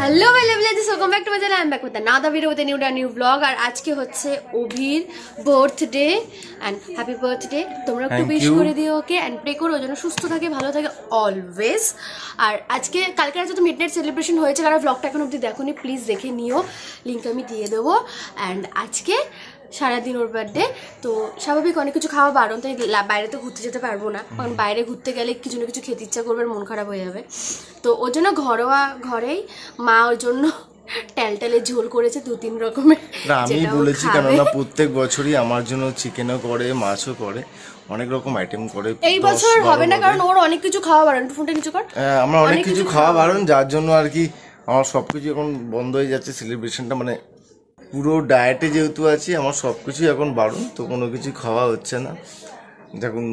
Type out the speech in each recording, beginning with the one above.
Hello my lovelies, welcome back to my channel. I am back with another video with a new vlog. और आज के হচ্ছে অভির birthday and happy birthday. তোমরা একটু wish করে দিও ওকে এন্ড প্রে করো যেন সুস্থ থাকে, ভালো থাকে অলওয়েজ। আর আজকে কালকে রাতে তো মিডনাইট সেলিব্রেশন হয়েছে, কারণ ব্লগটা এখন অবধি দেখোনি, প্লিজ দেখে নিও, লিংক আমি দিয়ে দেবো। এন্ড আজকে সারাদিন ওর বার্থডে, তো স্বাভাবিক অনেক কিছু খাওয়া বারণ, তাই বাইরে তো ঘুরতে যেতে পারবো না, কারণ বাইরে ঘুরতে গেলে কিছু না কিছু খেতে ইচ্ছা করবে, মন খারাপ হয়ে যাবে। তো ওর জন্য ঘরেই মা ওর জন্য টেলটেলে ঝোল করেছে 2-3 রকমের। না আমি বলেছি কেননা প্রত্যেক বছরই আমার জন্য চিকেনও করে, মাছও করে, অনেক রকম আইটেম করে। এই বছর হবে না কারণ ওর অনেক কিছু খাওয়া বারণ, ফোনটা কিছু কর। আমরা অনেক কিছু খাওয়া বারণ, যার জন্য আর কি আমার সবকিছু এখন বন্ধ হয়ে যাচ্ছে। সেলিব্রেশনটা মানে পুরো ডায়েটে যেহেতু আছি, আমার সবকিছু এখন বারণ, তো কোনো কিছু খাওয়া হচ্ছে না। দেখুন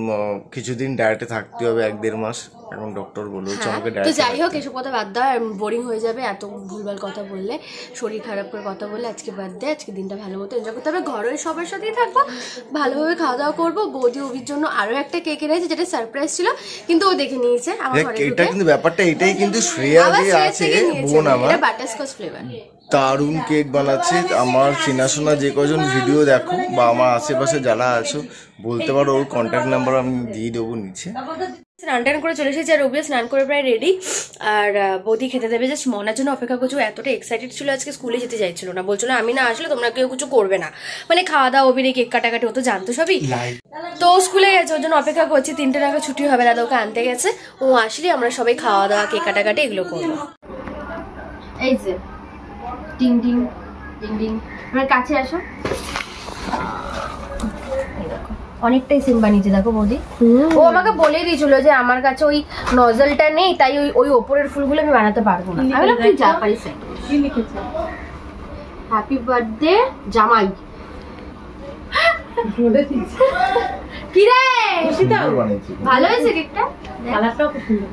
কিছুদিন ডায়েটে থাকতে হবে, 1-1.5 মাস। এখন ডক্টর বলেছে আমাকে ডায়েট। তো যাই হোক, এসব কথা বাদ দাও, বোরিং হয়ে যাবে এত ভুলভাল কথা বললে, শরীর খারাপ করে কথা বললে। আজকে বার্থডে, আজকে দিনটা ভালো মতো এনজয় করতে হবে, ঘরের সবার সাথেই থাকবো, ভালোভাবে খাওয়া দাওয়া করবো। বৌদি অভির জন্য আরো একটা কেক এনেছে, যেটা সারপ্রাইজ ছিল, কিন্তু ও দেখে নিয়েছে আমার ঘরে ঢুকে। এটা কিন্তু ব্যাপারটা এটাই, কিন্তু শ্রেয়া যে আছে বোন আমার, এটা বাটারস্কচ ফ্লেভার, দারুণ কেক বানাচ্ছে। আমার চেনাশোনা যে কজন ভিডিও দেখো বা আমার আশেপাশে যারা আছো বলতে পারো, ওর কন্ট্যাক্ট নাম্বার আমি দিয়ে দেবো নিচে। স্নান টান করে চলে এসেছি, আর ওগুলো স্নান করে প্রায় রেডি। আর বৌদি খেতে দেবে, জাস্ট মনার জন্য অপেক্ষা করছি। এতটা এক্সাইটেড ছিল, আজকে স্কুলে যেতে চাইছিল না, বলছিল আমি না আসলে তোমরা কেউ কিছু করবে না, মানে খাওয়া দাওয়া অভিনয় কেক কাটাকাটি ও তো জানতো সবই। তো স্কুলে গেছে, ওর জন্য অপেক্ষা করছি। 3টে টাকা ছুটি হবে, দাদা ওকে আনতে গেছে, ও আসলে আমরা সবাই খাওয়া দাওয়া কেক কাটাকাটি এগুলো করবো। এই যে টিং টিং টিং টিং, আমার কাছে আসো। অনেকটাই সিম বানিয়েছে দেখো বৌদি। ও আমাকে বলেই দিয়েছিল যে আমার কাছে ওই নজলটা নেই, তাই ওই ওপরের ফুলগুলো আমি বানাতে পারবো না। আমি বললাম তুই যা পারিস। কি লিখেছে? হ্যাপি বার্থডে জামাই। কি রে ভালো হয়েছে কেকটা? কালারটাও খুব সুন্দর,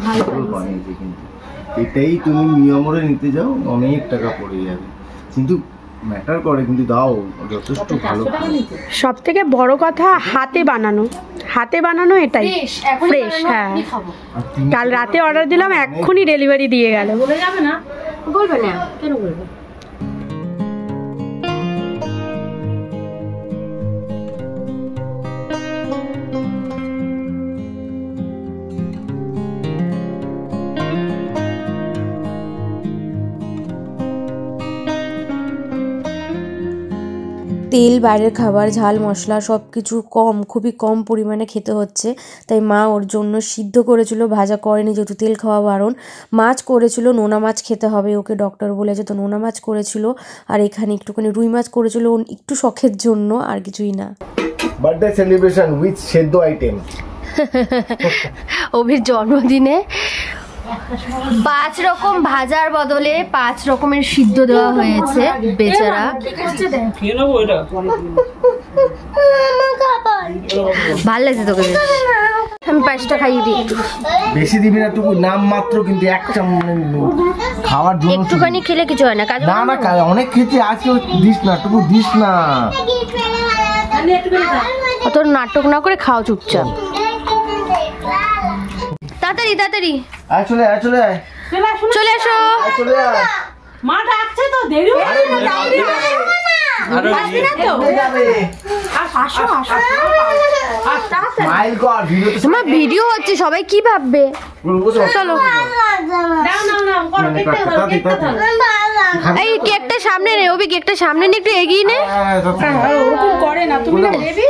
ভালো বানিয়েছে। কিন্তু এটাই তুমি নিয়মরে নিতে যাও, অনেক টাকা পড়ে যাবে, কিন্তু ম্যাটার করে, কিন্তু দাও যথেষ্ট ভালো। সব থেকে বড় কথা হাতে বানানো এটাই ফ্রেশ। হ্যাঁ, কাল রাতে অর্ডার দিলাম, এক্ষুনি ডেলিভারি দিয়ে গেল। বলে যাবে না? বলবে না, কেন বলবে? তেল, বাইরের খাবার, ঝাল মশলা সব কিছু খুবই কম পরিমাণে খেতে হচ্ছে। তাই মা ওর জন্য সিদ্ধ করেছিল, ভাজা করেনি যেহেতু তেল খাওয়া বারণ। মাছ করেছিল, নোনা মাছ খেতে হবে ওকে, ডক্টর বলেছে, তো নোনা মাছ করেছিল। আর এখানে একটুখানি রুই মাছ করেছিল, একটু শখের জন্য, আর কিছুই না। বার্থডে সেলিব্রেশন উইথ সেদ্ধ আইটেম। অভির জন্মদিনে 5 রকম ভাজার বদলে 5 রকমের সিদ্ধ দেওয়া হয়েছে, বেচারা। ভাল লাগছে তোকে? আমি 5টা খাইয়ে দিই। বেশি দিবি না, টুকু নাম মাত্র, কিন্তু এক চামচ খাওয়ার জন্য। একটুখানি খেলে কিছু হয় না, কাজ না না, অনেক খেতে আজকে দিস না, টুকু দিস না। অত নাটক না করে খাও চুপচাপ। তাড়াতাড়ি তাড়াতাড়ি চলে চলে চলে আসো। মা ডাকছে তো, দেরি হয়ে তোমার ভিডিও হচ্ছে, সবাই কি ভাববে? চলো এই কেকটা সামনে নে, ওবি কেকটা সামনে নে, একটু এগিয়ে নে। ওরকম করে না, তুমি না দেবি।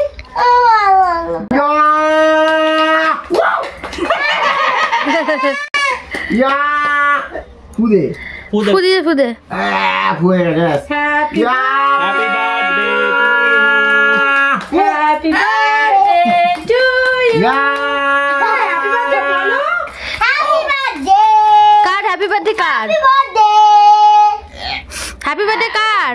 ফুদে ফুদে ফুদে ফুয়ে গেছে। Happy birthday to you. কার হ্যাপি বার্থডে? কার হ্যাপি বার্থডে? কার?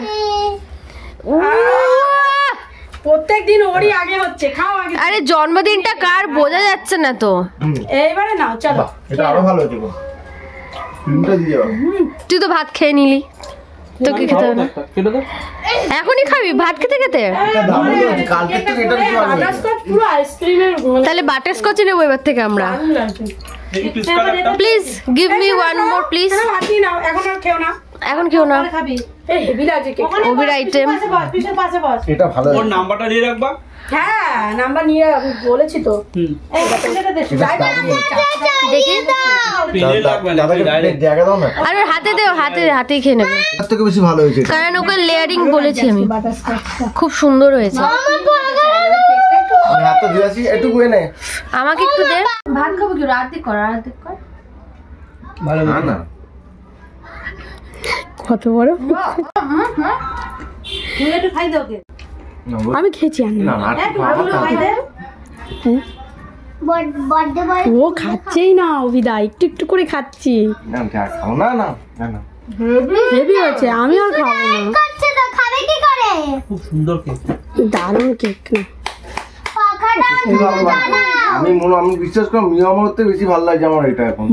প্রত্যেকদিন ওরই আগে হচ্ছে, খাও আগে। আরে জন্মদিনটা কার বোঝা যাচ্ছে না তো। এইবারে নাও, চলো। এটা আরো ভালো হচ্ছে, ক্রিমটা দিয়ে দাও। তুই তো ভাত খেয়ে নিলি, তোকে খেতে হবে না। এখনই খাবি ভাত খেতে খেতে? পুরো আইসক্রিমের, তাহলে বাটারস্কচ নেবো এবার থেকে আমরা। Please give me one more please. এখন কেউ না, অভির আইটেম। এটা ভালো। ওর নাম্বারটা দিয়ে রাখবা। হ্যাঁ নাম্বার নিয়ে বলেছি তো। দেখি পেনে রাখবে না ডাইরেক্ট। জায়গা দাও না। আর ওর হাতে দেও, হাতেই খেয়ে নেবে। তার থেকে বেশি ভালো হয়েছে। কারণ ওকে লেয়ারিং বলেছি আমি, খুব সুন্দর হয়েছে। আমি হাতটা ধুয়ে আসি, একটু গুয়ে নে। আমাকে একটু দে। ভাত খাবো কি? রাত কর। ভালো না না, কত বড় আমি খেয়েছি। না না, ও খাচ্ছেই না অভিদা, একটু একটু করে খাচ্ছি। না খাও না না না। হেভি হয়েছে, আমি আর খাবো না। খুব সুন্দর কেক। দারুণ কেক না। আমি বিশ্বাস করি মিয়ামরতে বেশি ভালো লাগছে আমার এটা এখন।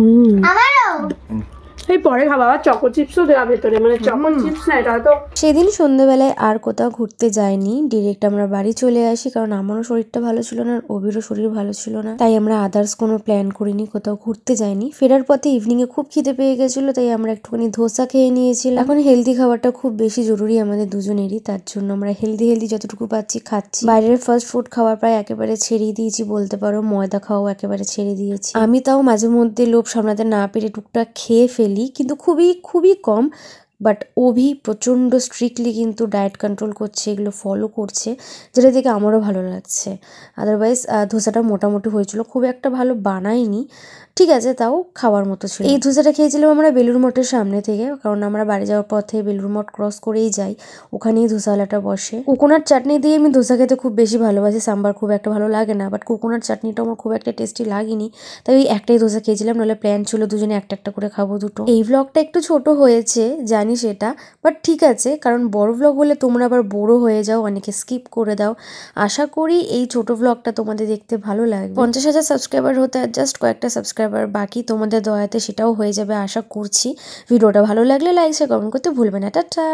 এই পরে খাবো। আবার চকো চিপসও দেওয়া ভেতরে, মানে চকো চিপস না, এটা হয়তো। সেদিন সন্ধ্যেবেলায় আর কোথাও ঘুরতে যাইনি, ডিরেক্ট আমরা বাড়ি চলে আসি, কারণ আমারও শরীরটা ভালো ছিল না আর অভিরও শরীর ভালো ছিল না, তাই আমরা আদার্স কোনো প্ল্যান করিনি, কোথাও ঘুরতে যাইনি। ফেরার পথে ইভিনিংয়ে খুব খিদে পেয়ে গেছিলো, তাই আমরা একটুখানি ধোসা খেয়ে নিয়েছিলাম। এখন হেলদি খাবারটা খুব বেশি জরুরি আমাদের দুজনেরই, তার জন্য আমরা হেলদি যতটুকু পাচ্ছি খাচ্ছি। বাইরের ফাস্ট ফুড খাওয়ার প্রায় একেবারে ছেড়েই দিয়েছি বলতে পারো, ময়দা খাওয়াও একেবারে ছেড়ে দিয়েছি। আমি তাও মাঝে মধ্যে লোভ সামলাতে না পেরে টুকটাক খেয়ে ফেলি, কিন্তু খুবই কম। বাট অভি প্রচণ্ড স্ট্রিক্টলি কিন্তু ডায়েট কন্ট্রোল করছে, এগুলো ফলো করছে, যেটা দেখে আমারও ভালো লাগছে। আদারওয়াইজ ধোসাটা মোটামুটি হয়েছিল, খুব একটা ভালো বানায়নি, ঠিক আছে, তাও খাওয়ার মতো ছিল। এই ধোসাটা খেয়েছিলাম আমরা বেলুড় মঠের সামনে থেকে, কারণ আমরা বাড়ি যাওয়ার পথে বেলুড় মঠ ক্রস করেই যাই, ওখানেই ধোসাওয়ালাটা বসে। কোকোনাট চাটনি দিয়ে আমি ধোসা খেতে খুব বেশি ভালোবাসি, সাম্বার খুব একটা ভালো লাগে না, বাট কোকোনাট চাটনিটা আমার খুব একটা টেস্টি লাগেনি, তাই ওই একটাই ধোসা খেয়েছিলাম, নাহলে প্ল্যান ছিল দুজনে একটা করে খাবো দুটো। এই ভ্লগটা একটু ছোট হয়েছে জানি সেটা, বাট ঠিক আছে, কারণ বড় ভ্লগ হলে তোমরা আবার বোরও হয়ে যাও, অনেকে স্কিপ করে দাও। আশা করি এই ছোট ভ্লগটা তোমাদের দেখতে ভালো লাগবে। 50,000 সাবস্ক্রাইবার হতে আর জাস্ট কয়েকটা সাবস্ক্রাইবার বাকি, তোমাদের দয়াতে সেটাও হয়ে যাবে আশা করছি। ভিডিওটা ভালো লাগলে লাইক শেয়ার কমেন্ট করতে ভুলবে না। টাটা।